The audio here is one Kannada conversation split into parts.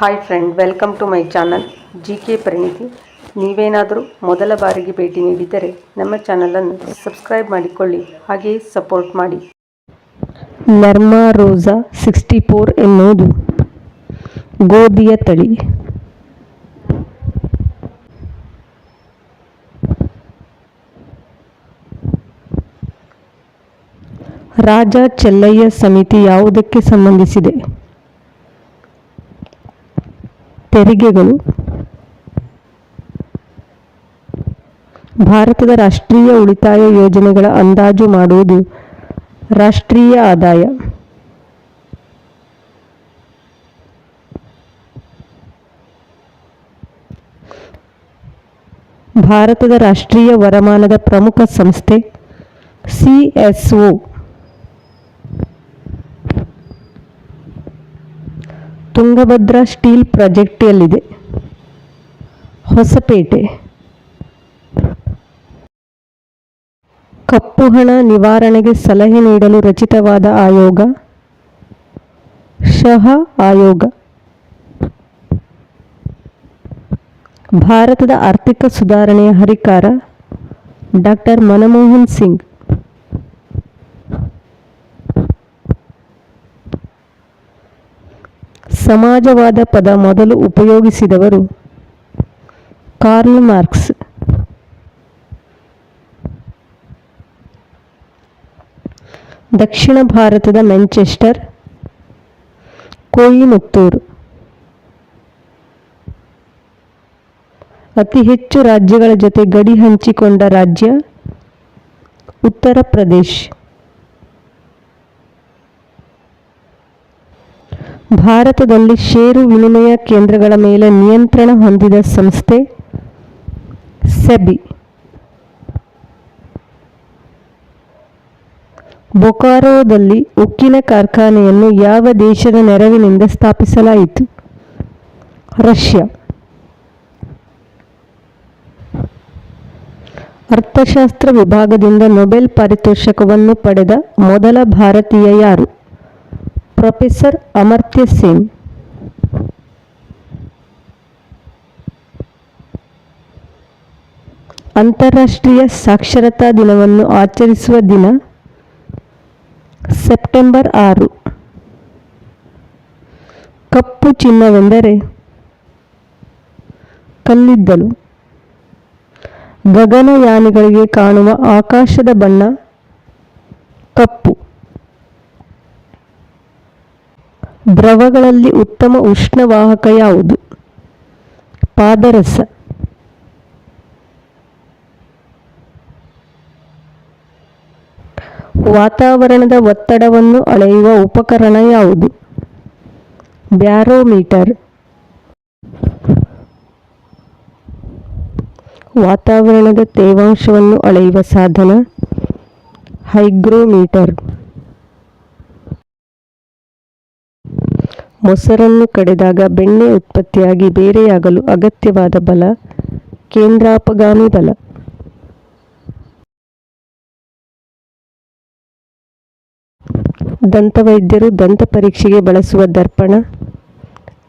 Hi friend, welcome to my channel GK ಪರಿಣಿತಿ. ನೀವೇನಾದರೂ ಮೊದಲ ಬಾರಿಗೆ ಭೇಟಿ ನೀಡಿದರೆ ನಮ್ಮ ಚಾನಲನ್ನು ಸಬ್ಸ್ಕ್ರೈಬ್ ಮಾಡಿಕೊಳ್ಳಿ, ಹಾಗೆಯೇ ಸಪೋರ್ಟ್ ಮಾಡಿ. ನರ್ಮಾ ರೋಸಾ 64 ಎನ್ನುವುದು ಗೋಧಿಯ ತಳಿ. ರಾಜ ಚೆಲ್ಲಯ್ಯ ಸಮಿತಿ ಯಾವುದಕ್ಕೆ ಸಂಬಂಧಿಸಿದೆ? ತೆರಿಗೆಗಳು. ಭಾರತದ ರಾಷ್ಟ್ರೀಯ ಉಳಿತಾಯ ಯೋಜನೆಗಳ ಅಂದಾಜು ಮಾಡುವುದು ರಾಷ್ಟ್ರೀಯ ಆದಾಯ. ಭಾರತದ ರಾಷ್ಟ್ರೀಯ ವರಮಾನದ ಪ್ರಮುಖ ಸಂಸ್ಥೆ CSO. ತುಂಗಭದ್ರಾ ಸ್ಟೀಲ್ ಪ್ರಾಜೆಕ್ಟ್ ಎಲ್ಲಿದೆ? ಹೊಸಪೇಟೆ. ಕಪ್ಪು ಹಣ ನಿವಾರಣೆಗೆ ಸಲಹೆ ನೀಡಲು ರಚಿತವಾದ ಆಯೋಗ ಶಹ ಆಯೋಗ. ಭಾರತದ ಆರ್ಥಿಕ ಸುಧಾರಣೆಯ ಹರಿಕಾರ ಡಾಕ್ಟರ್ ಮನಮೋಹನ್ ಸಿಂಗ್. ಸಮಾಜವಾದ ಪದ ಮೊದಲು ಉಪಯೋಗಿಸಿದವರು ಕಾರ್ಲ್ ಮಾರ್ಕ್ಸ್. ದಕ್ಷಿಣ ಭಾರತದ ಮ್ಯಾಂಚೆಸ್ಟರ್, ಕೊಯಿಮತ್ತೂರು. ಅತಿ ಹೆಚ್ಚು ರಾಜ್ಯಗಳ ಜೊತೆ ಗಡಿ ಹಂಚಿಕೊಂಡ ರಾಜ್ಯ ಉತ್ತರ ಪ್ರದೇಶ್. ಭಾರತದಲ್ಲಿ ಷೇರು ವಿನಿಮಯ ಕೇಂದ್ರಗಳ ಮೇಲೆ ನಿಯಂತ್ರಣ ಹೊಂದಿದ ಸಂಸ್ಥೆ ಸೆಬಿ. ಬೊಕಾರೋದಲ್ಲಿ ಉಕ್ಕಿನ ಕಾರ್ಖಾನೆಯನ್ನು ಯಾವ ದೇಶದ ನೆರವಿನಿಂದ ಸ್ಥಾಪಿಸಲಾಯಿತು? ರಷ್ಯಾ. ಅರ್ಥಶಾಸ್ತ್ರ ವಿಭಾಗದಿಂದ ನೊಬೆಲ್ ಪಾರಿತೋಷಕವನ್ನು ಪಡೆದ ಮೊದಲ ಭಾರತೀಯ ಯಾರು? ಪ್ರೊಫೆಸರ್ ಅಮರ್ತ್ಯ ಸೇನ್. ಅಂತಾರಾಷ್ಟ್ರೀಯ ಸಾಕ್ಷರತಾ ದಿನವನ್ನು ಆಚರಿಸುವ ದಿನ ಸೆಪ್ಟೆಂಬರ್ 6. ಕಪ್ಪು ಚಿನ್ನವೆಂದರೆ ಕಲ್ಲಿದ್ದಲು. ಗಗನಯಾನಿಗಳಿಗೆ ಕಾಣುವ ಆಕಾಶದ ಬಣ್ಣ ಕಪ್ಪು. ದ್ರವಗಳಲ್ಲಿ ಉತ್ತಮ ಉಷ್ಣವಾಹಕ ಯಾವುದು? ಪಾದರಸ. ವಾತಾವರಣದ ಒತ್ತಡವನ್ನು ಅಳೆಯುವ ಉಪಕರಣ ಯಾವುದು? ಬ್ಯಾರೋಮೀಟರ್. ವಾತಾವರಣದ ತೇವಾಂಶವನ್ನು ಅಳೆಯುವ ಸಾಧನ ಹೈಗ್ರೋಮೀಟರ್. ಮೊಸರನ್ನು ಕಡೆದಾಗ ಬೆಣ್ಣೆ ಉತ್ಪತ್ತಿಯಾಗಿ ಬೇರೆಯಾಗಲು ಅಗತ್ಯವಾದ ಬಲ ಕೇಂದ್ರಾಪಗಾಮಿ ಬಲ. ದಂತವೈದ್ಯರು ದಂತ ಪರೀಕ್ಷೆಗೆ ಬಳಸುವ ದರ್ಪಣ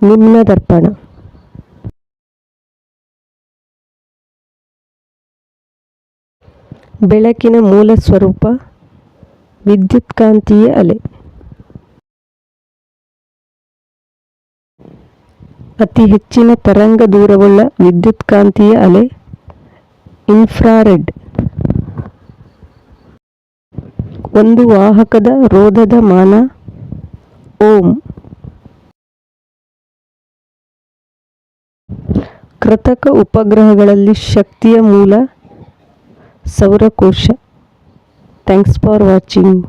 ನಿಮ್ನ ದರ್ಪಣ. ಬೆಳಕಿನ ಮೂಲ ಸ್ವರೂಪ ವಿದ್ಯುತ್ಕಾಂತೀಯ ಅಲೆ. ಅತಿ ಹೆಚ್ಚಿನ ತರಂಗ ದೂರವುಳ್ಳ ವಿದ್ಯುತ್ಕಾಂತೀಯ ಅಲೆ ಇನ್ಫ್ರಾರೆಡ್. ಒಂದು ವಾಹಕದ ರೋಧದ ಮಾನ ಓಮ್. ಕೃತಕ ಉಪಗ್ರಹಗಳಲ್ಲಿ ಶಕ್ತಿಯ ಮೂಲ ಸೌರಕೋಶ. Thanks for watching.